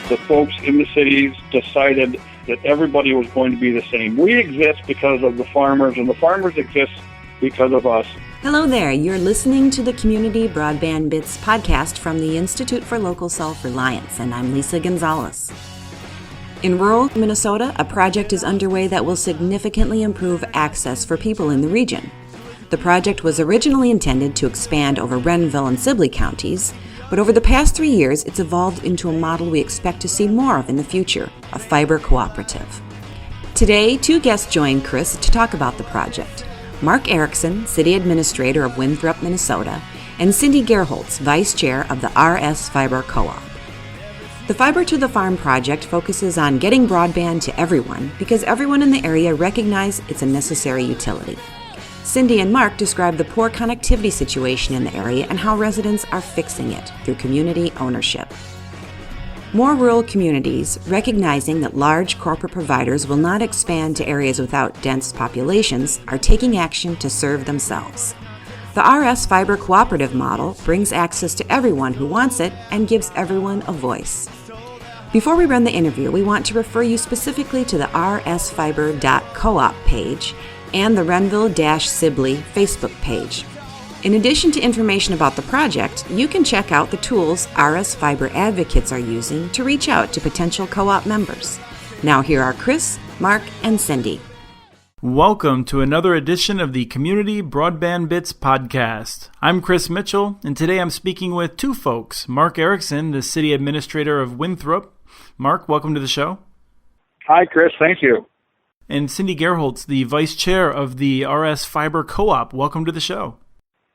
the folks in the cities decided that everybody was going to be the same. We exist because of the farmers, and the farmers exist because of us. Hello there. You're listening to the Community Broadband Bits podcast from the Institute for Local Self-Reliance, and I'm Lisa Gonzalez. In rural Minnesota, a project is underway that will significantly improve access for people in the region. The project was originally intended to expand over Renville and Sibley counties, but over the past 3 years, it's evolved into a model we expect to see more of in the future, a fiber cooperative. Today, two guests join Chris to talk about the project. Mark Erickson, City Administrator of Winthrop, Minnesota, and Cindy Gerholtz, Vice Chair of the RS Fiber Co-op. The Fiber to the Farm project focuses on getting broadband to everyone because everyone in the area recognize it's a necessary utility. Cindy and Mark describe the poor connectivity situation in the area and how residents are fixing it through community ownership. More rural communities, recognizing that large corporate providers will not expand to areas without dense populations, are taking action to serve themselves. The RS Fiber Cooperative model brings access to everyone who wants it and gives everyone a voice. Before we run the interview, we want to refer you specifically to the rsfiber.coop page and the Renville-Sibley Facebook page. In addition to information about the project, you can check out the tools RS Fiber advocates are using to reach out to potential co-op members. Now here are Chris, Mark, and Cindy. Welcome to another edition of the Community Broadband Bits podcast. I'm Chris Mitchell, and today I'm speaking with two folks. Mark Erickson, the City Administrator of Winthrop. Mark, welcome to the show. Hi, Chris. Thank you. And Cindy Gerholtz, the Vice Chair of the RS Fiber Co-op. Welcome to the show.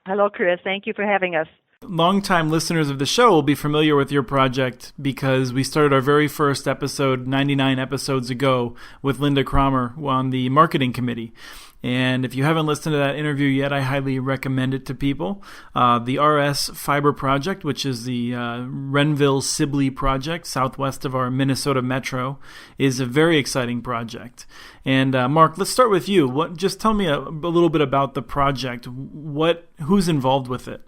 Hello, Chris. Thank you for having us. Longtime listeners of the show will be familiar with your project because we started our very first episode 99 episodes ago with Linda Cromer on the marketing committee. And if you haven't listened to that interview yet, I highly recommend it to people. The RS Fiber Project, which is the Renville-Sibley project, southwest of our Minnesota metro, is a very exciting project. And Mark, let's start with you. Just tell me a little bit about the project. Who's involved with it?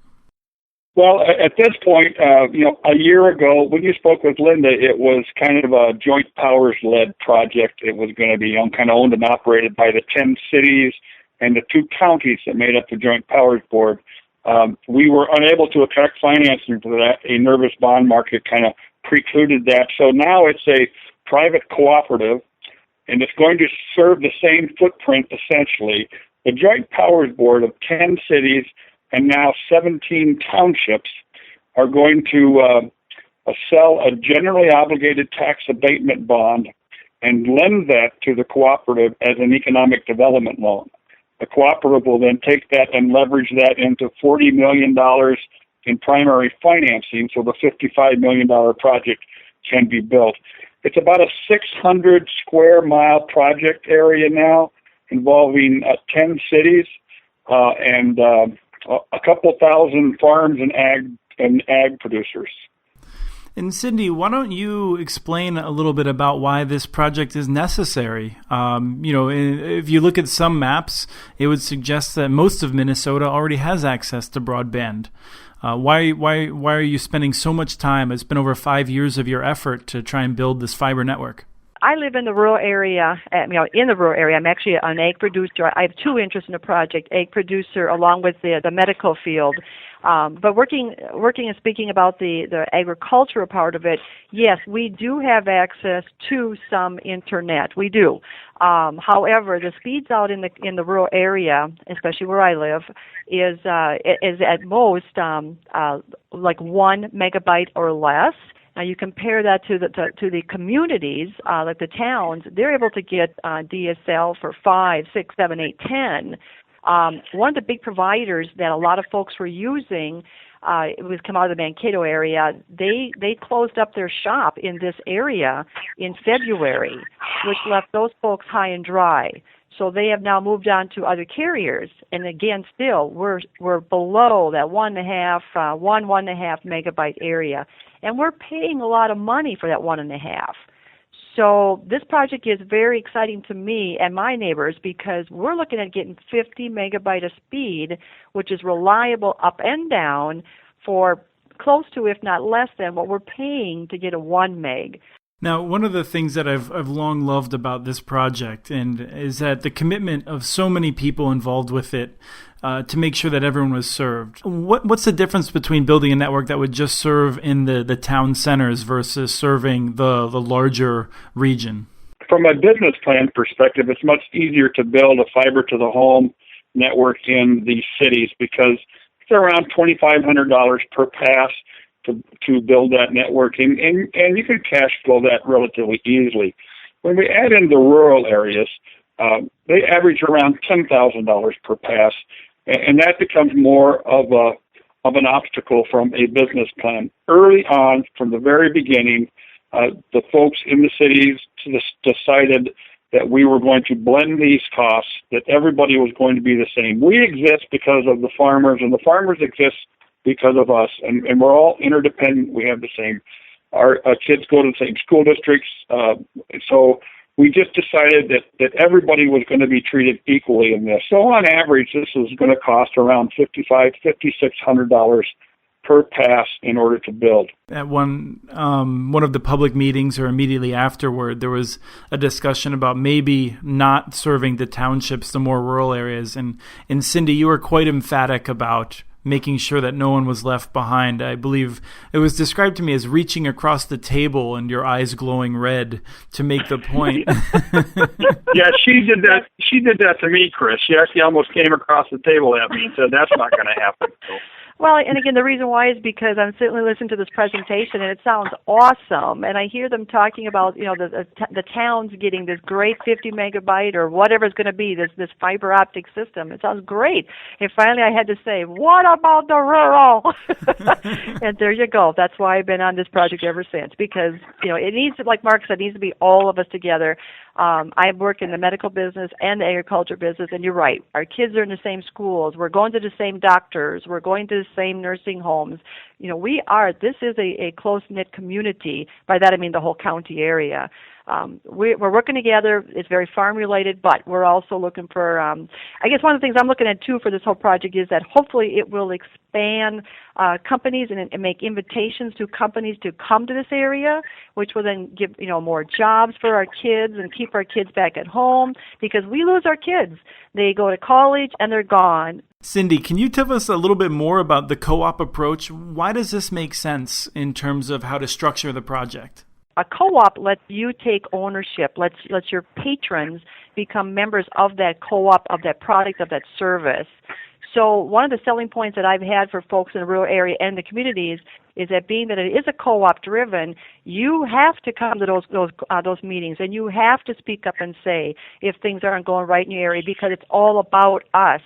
Well, at this point, a year ago, when you spoke with Linda, it was kind of a joint powers-led project. It was going to be kind of owned and operated by the 10 cities and the 2 counties that made up the Joint Powers Board. We were unable to attract financing for that. A nervous bond market kind of precluded that. So now it's a private cooperative, and it's going to serve the same footprint, essentially. The Joint Powers Board of 10 cities and now 17 townships are going to sell a generally obligated tax abatement bond and lend that to the cooperative as an economic development loan. The cooperative will then take that and leverage that into $40 million in primary financing, so the $55 million project can be built. It's about a 600 square mile project area now involving 10 cities and a couple thousand farms and ag producers. And Cindy, why don't you explain a little bit about why this project is necessary? If you look at some maps, it would suggest that most of Minnesota already has access to broadband. Why are you spending so much time? It's been over 5 years of your effort to try and build this fiber network. I live in the rural area. In the rural area, I'm actually an egg producer. I have 2 interests in the project: egg producer, along with the medical field. But working and speaking about the agricultural part of it, yes, we do have access to some internet. We do. However, the speeds out in the rural area, especially where I live, is at most like 1 megabyte or less. Now you compare that to the communities, like the towns, they're able to get DSL for 5, 6, 7, 8, 10. One of the big providers that a lot of folks were using, it was come out of the Mankato area, they closed up their shop in this area in February, which left those folks high and dry. So they have now moved on to other carriers, and again, still we're below that 1.5 megabyte area, and we're paying a lot of money for that 1.5. So this project is very exciting to me and my neighbors because we're looking at getting 50 megabyte of speed, which is reliable up and down for close to, if not less than, what we're paying to get a 1 meg. Now, one of the things that I've long loved about this project and is that the commitment of so many people involved with it to make sure that everyone was served. What's the difference between building a network that would just serve in the town centers versus serving the larger region? From a business plan perspective, it's much easier to build a fiber to the home network in these cities because it's around $2,500 per pass to build that network, and you can cash flow that relatively easily. When we add in the rural areas, they average around $10,000 per pass, and that becomes more of an obstacle from a business plan. Early on, from the very beginning, the folks in the cities decided that we were going to blend these costs, that everybody was going to be the same. We exist because of the farmers, and the farmers exist because of us, and we're all interdependent. We have the same, our kids go to the same school districts, so we just decided that everybody was going to be treated equally in this. So on average, this was going to cost around $5,600 per pass in order to build. At one of the public meetings or immediately afterward, there was a discussion about maybe not serving the townships, the more rural areas, and Cindy, you were quite emphatic about making sure that no one was left behind. I believe it was described to me as reaching across the table and your eyes glowing red to make the point. Yeah, she did that. She did that to me, Chris. She actually almost came across the table at me and said, "That's not going to happen." So. Well, and again, the reason why is because I'm certainly listening to this presentation, and it sounds awesome. And I hear them talking about, the towns getting this great 50 megabyte or whatever it's going to be, this fiber optic system. It sounds great. And finally, I had to say, what about the rural? And there you go. That's why I've been on this project ever since, because it needs to, like Mark said, it needs to be all of us together. I work in the medical business and the agriculture business, and you're right. Our kids are in the same schools. We're going to the same doctors. We're going to the same nursing homes. This is a close-knit community. By that I mean the whole county area. We're working together. It's very farm-related, but we're also looking for, I guess one of the things I'm looking at, too, for this whole project is that hopefully it will expand companies and make invitations to companies to come to this area, which will then give, more jobs for our kids and keep our kids back at home, because we lose our kids. They go to college and they're gone. Cindy, can you tell us a little bit more about the co-op approach? Why does this make sense in terms of how to structure the project? A co-op lets you take ownership, lets your patrons become members of that co-op, of that product, of that service. So one of the selling points that I've had for folks in the rural area and the communities is that being that it is a co-op driven, you have to come to those meetings, and you have to speak up and say if things aren't going right in your area, because it's all about us.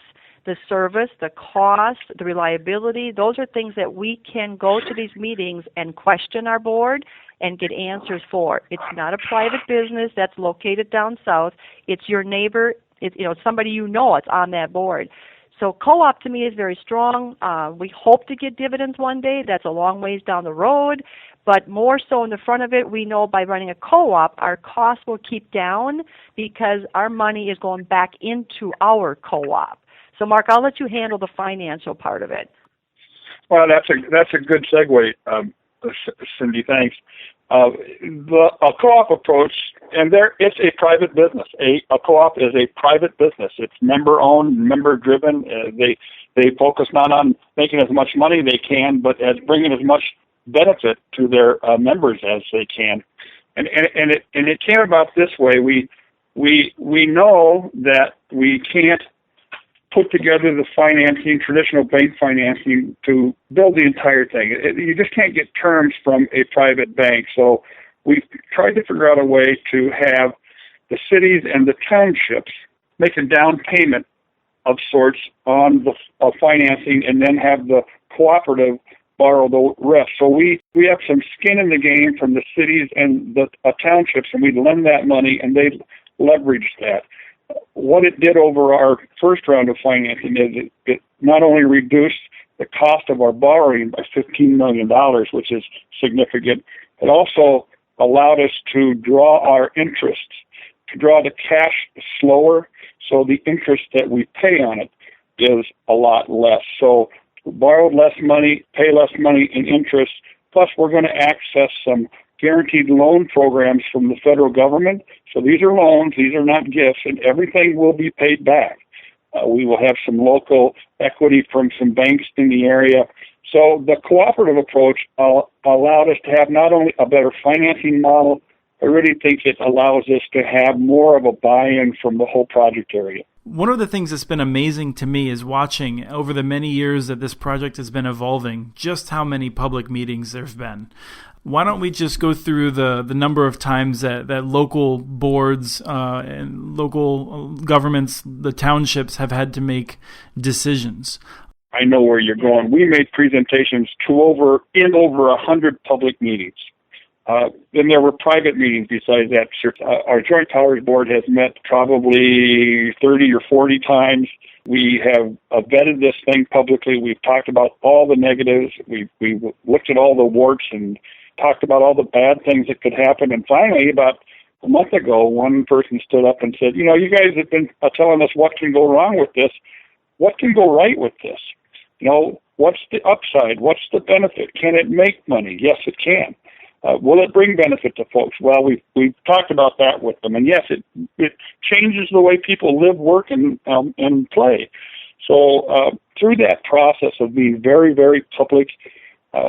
The service, the cost, the reliability, those are things that we can go to these meetings and question our board and get answers for. It's not a private business that's located down south. It's your neighbor. It's somebody it's on that board. So co-op to me is very strong. We hope to get dividends one day. That's a long ways down the road. But more so in the front of it, we know by running a co-op, our costs will keep down because our money is going back into our co-op. So, Mark, I'll let you handle the financial part of it. Well, that's a good segue, Cindy. Thanks. A co-op approach, and it's a private business. A co-op is a private business. It's member-owned, member-driven. They focus not on making as much money they can, but as bringing as much benefit to their members as they can. And it came about this way. We know that we can't put together the financing, traditional bank financing, to build the entire thing. You just can't get terms from a private bank. So we've tried to figure out a way to have the cities and the townships make a down payment of sorts on the financing, and then have the cooperative borrow the rest. So we have some skin in the game from the cities and the townships, and we lend that money, and they leverage that. What it did over our first round of financing is it not only reduced the cost of our borrowing by $15 million, which is significant, it also allowed us to draw our interests, to draw the cash slower, so the interest that we pay on it is a lot less. So borrowed less money, pay less money in interest, plus we're going to access some guaranteed loan programs from the federal government. So these are loans, these are not gifts, and everything will be paid back. We will have some local equity from some banks in the area. So the cooperative approach allowed us to have not only a better financing model, I really think it allows us to have more of a buy-in from the whole project area. One of the things that's been amazing to me is watching over the many years that this project has been evolving, just how many public meetings there have been. Why don't we just go through the number of times that local boards and local governments, the townships, have had to make decisions? I know where you're going. We made presentations in over 100 public meetings. Then there were private meetings besides that. Our Joint Powers Board has met probably 30 or 40 times. We have vetted this thing publicly. We've talked about all the negatives. We've looked at all the warts and talked about all the bad things that could happen. And finally, about a month ago, one person stood up and said, you guys have been telling us what can go wrong with this. What can go right with this? What's the upside? What's the benefit? Can it make money? Yes, it can. Will it bring benefit to folks? Well, we've talked about that with them. And yes, it changes the way people live, work, and play. So through that process of being very, very public,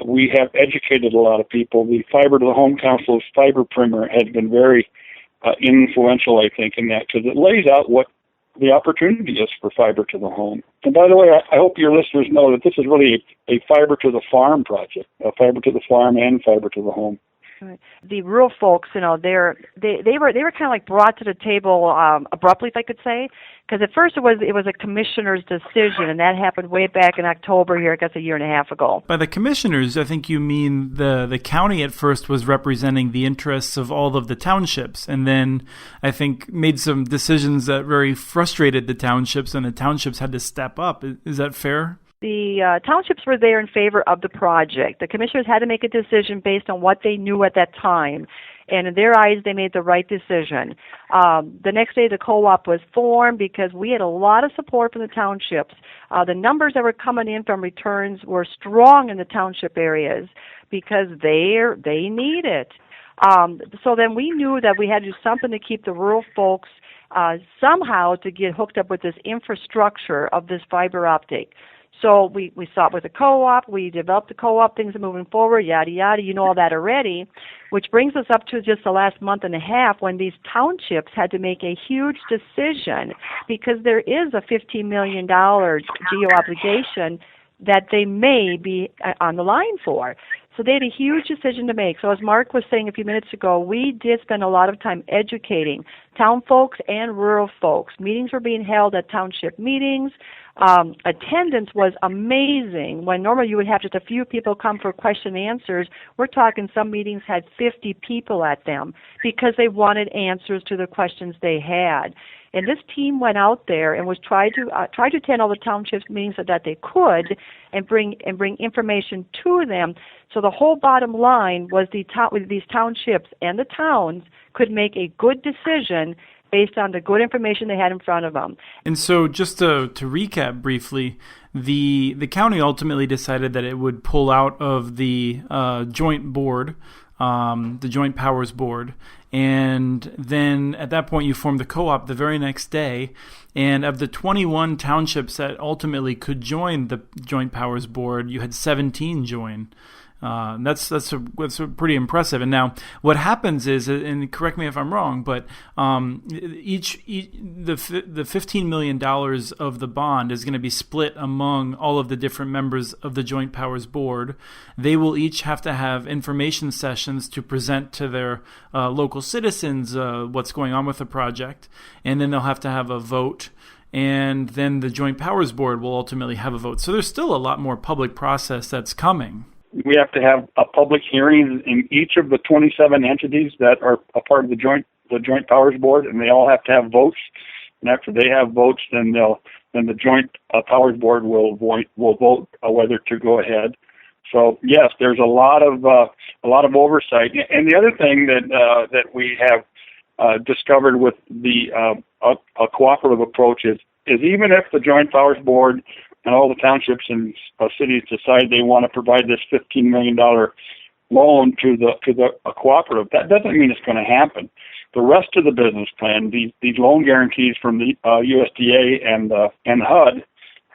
we have educated a lot of people. The Fiber to the Home Council's Fiber Primer has been very influential, I think, in that, because it lays out what the opportunity is for fiber to the home. And by the way, I hope your listeners know that this is really a fiber to the farm project, a fiber to the farm and fiber to the home. Right. The rural folks, they were kind of like brought to the table abruptly, if I could say, because at first it was a commissioner's decision, and that happened way back in October here, I guess a year and a half ago. By the commissioners, I think you mean the county at first was representing the interests of all of the townships, and then I think made some decisions that very frustrated the townships, and the townships had to step up. Is that fair? The townships were there in favor of the project. The commissioners had to make a decision based on what they knew at that time. And in their eyes, they made the right decision. The next day, the co-op was formed because we had a lot of support from the townships. The numbers that were coming in from returns were strong in the township areas because they need it. So then we knew that we had to do something to keep the rural folks somehow to get hooked up with this infrastructure of this fiber optic. So we sought with the co-op, we developed the co-op, things are moving forward, yada, yada, you know all that already, which brings us up to just the last month and a half when these townships had to make a huge decision because there is a $15 million geo obligation that they may be on the line for. So they had a huge decision to make. So as Mark was saying a few minutes ago, we did spend a lot of time educating town folks and rural folks. Meetings were being held at township meetings. Attendance was amazing. When normally you would have just a few people come for question and answers, we're talking some meetings had 50 people at them because they wanted answers to the questions they had. And this team went out there and was tried to attend all the townships meetings so that they could and bring information to them. So the whole bottom line was these townships and the towns could make a good decision based on the good information they had in front of them. And so just to recap briefly, the county ultimately decided that it would pull out of the joint board, the Joint Powers Board, and then at that point you formed the co-op the very next day, and of the 21 townships that ultimately could join the Joint Powers Board, you had 17 join. That's pretty impressive. And now what happens is, and correct me if I'm wrong, but the $15 million of the bond is going to be split among all of the different members of the Joint Powers Board. They will each have to have information sessions to present to their local citizens what's going on with the project, and then they'll have to have a vote. And then the Joint Powers Board will ultimately have a vote. So there's still a lot more public process that's coming. We have to have a public hearing in each of the 27 entities that are a part of the Joint Powers Board, and they all have to have votes. And after they have votes, then the Joint Powers Board will vote whether to go ahead. So yes, there's a lot of oversight. And the other thing that we have discovered with the a cooperative approach is even if the Joint Powers Board and all the townships and cities decide they want to provide this $15 million loan to a cooperative, that doesn't mean it's going to happen. The rest of the business plan, these loan guarantees from the USDA and HUD,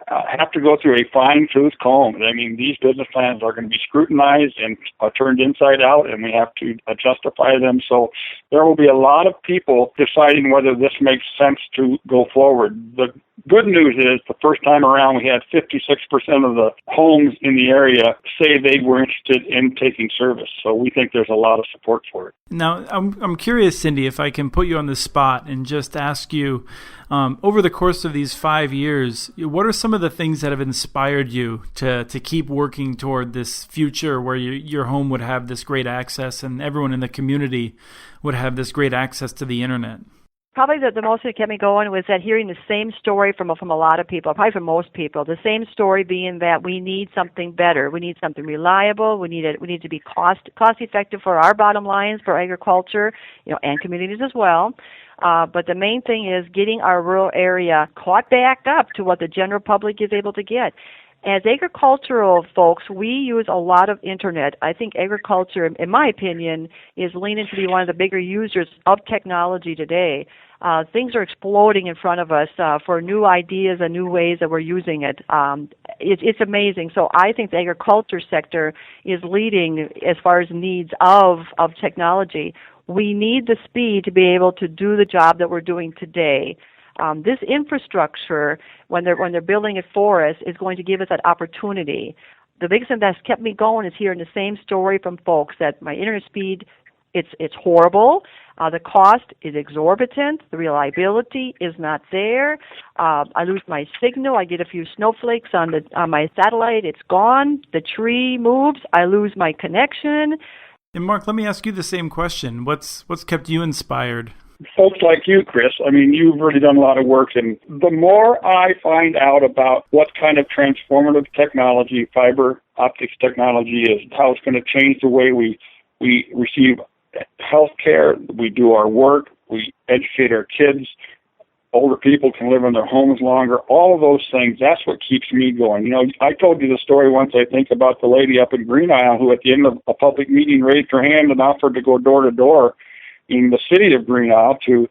have to go through a fine-tooth comb. I mean, these business plans are going to be scrutinized and turned inside out, and we have to justify them. So there will be a lot of people deciding whether this makes sense to go forward. The good news is the first time around we had 56% of the homes in the area say they were interested in taking service. So we think there's a lot of support for it. Now, I'm curious, Cindy, if I can put you on the spot and just ask you, over the course of these 5 years, what are some of the things that have inspired you to keep working toward this future where your home would have this great access and everyone in the community would have this great access to the internet? Probably the most that kept me going was that hearing the same story from a lot of people, probably from most people. The same story being that we need something better. We need something reliable. We need to be cost effective for our bottom lines for agriculture, and communities as well. But the main thing is getting our rural area caught back up to what the general public is able to get. As agricultural folks, we use a lot of internet. I think agriculture, in my opinion, is leaning to be one of the bigger users of technology today. Things are exploding in front of us for new ideas and new ways that we're using it. It's amazing. So I think the agriculture sector is leading as far as needs of technology. We need the speed to be able to do the job that we're doing today. This infrastructure, when they're building it for us, is going to give us that opportunity. The biggest thing that's kept me going is hearing the same story from folks that my internet speed, it's horrible. The cost is exorbitant. The reliability is not there. I lose my signal. I get a few snowflakes on my satellite. It's gone. The tree moves. I lose my connection. And Mark, let me ask you the same question. What's kept you inspired? Folks like you, Chris, I mean, you've really done a lot of work, and the more I find out about what kind of transformative technology fiber optics technology is, how it's going to change the way we receive health care, we do our work, we educate our kids, older people can live in their homes longer, all of those things, that's what keeps me going. I told you the story once, I think, about the lady up in Green Isle who at the end of a public meeting raised her hand and offered to go door to door in the city of Green Isle to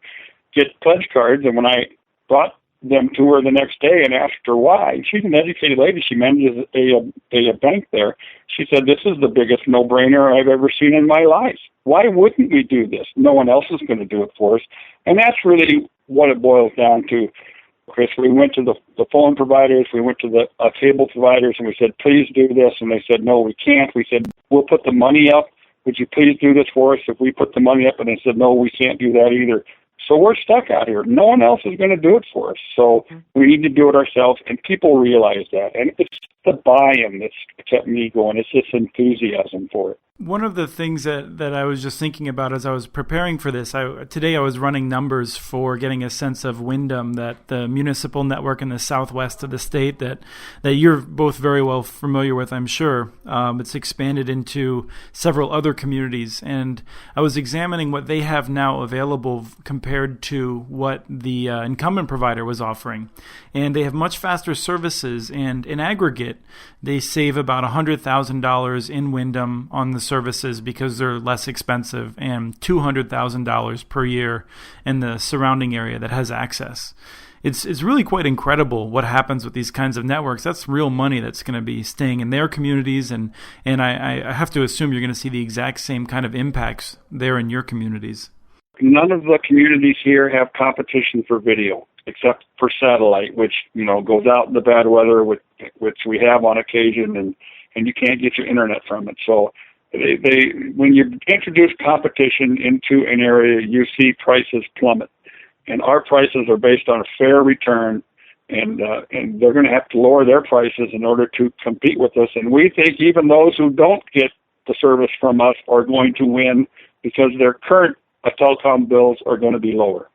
get pledge cards. And when I brought them to her the next day and asked her why, she's an educated lady, she manages a bank there, she said, this is the biggest no-brainer I've ever seen in my life. Why wouldn't we do this? No one else is going to do it for us. And that's really what it boils down to, Chris. We went to the phone providers, we went to the cable providers, and we said, please do this. And they said, no, we can't. We said, we'll put the money up. Would you please do this for us? If we put the money up, and they said, no, we can't do that either. So we're stuck out here. No one else is going to do it for us. So we need to do it ourselves, and people realize that. And it's the buy-in that's kept me going. It's this enthusiasm for it. One of the things that I was just thinking about as I was preparing for this, today I was running numbers for getting a sense of Wyndham, that the municipal network in the southwest of the state that you're both very well familiar with, I'm sure. It's expanded into several other communities, and I was examining what they have now available compared to what the incumbent provider was offering. And they have much faster services, and in aggregate, they save about $100,000 in Wyndham on the services because they're less expensive, and $200,000 per year in the surrounding area that has access. It's really quite incredible what happens with these kinds of networks. That's real money that's going to be staying in their communities, and I have to assume you're going to see the exact same kind of impacts there in your communities. None of the communities here have competition for video, except for satellite, which goes out in the bad weather, which we have on occasion, and you can't get your internet from it. So when you introduce competition into an area, you see prices plummet. And our prices are based on a fair return, and they're going to have to lower their prices in order to compete with us. And we think even those who don't get the service from us are going to win because their current telecom bills are going to be lower.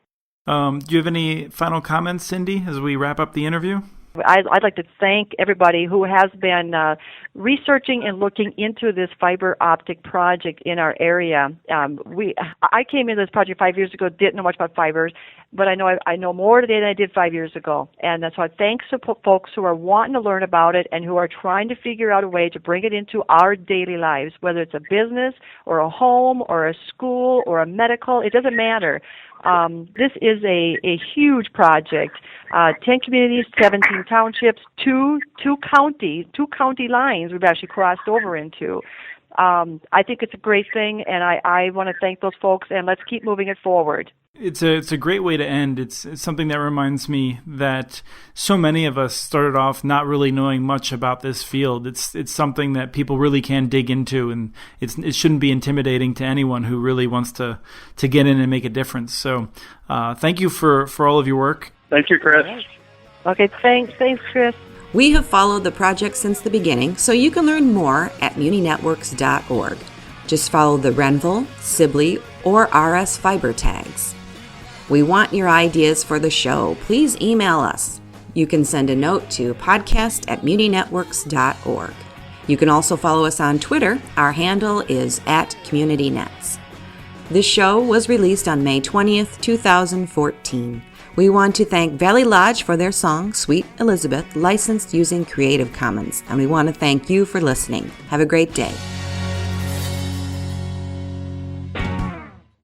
Do you have any final comments, Cindy, as we wrap up the interview? I'd like to thank everybody who has been researching and looking into this fiber optic project in our area. I came into this project 5 years ago, didn't know much about fibers, but I know more today than I did 5 years ago. And so I thank folks who are wanting to learn about it and who are trying to figure out a way to bring it into our daily lives, whether it's a business or a home or a school or a medical, it doesn't matter. This is a huge project. 10 communities, 17 townships, two county lines we've actually crossed over into. I think it's a great thing, and I want to thank those folks, and let's keep moving it forward. It's a great way to end. It's something that reminds me that so many of us started off not really knowing much about this field. It's something that people really can dig into, and it shouldn't be intimidating to anyone who really wants to get in and make a difference. So thank you for all of your work. Thank you, Chris. Okay, thanks, Chris. We have followed the project since the beginning, so you can learn more at muninetworks.org. Just follow the Renville, Sibley, or RS fiber tags. We want your ideas for the show. Please email us. You can send a note to podcast@muninetworks.org. You can also follow us on Twitter. Our handle is @CommunityNets. This show was released on May 20th, 2014. We want to thank Valley Lodge for their song, Sweet Elizabeth, licensed using Creative Commons. And we want to thank you for listening. Have a great day.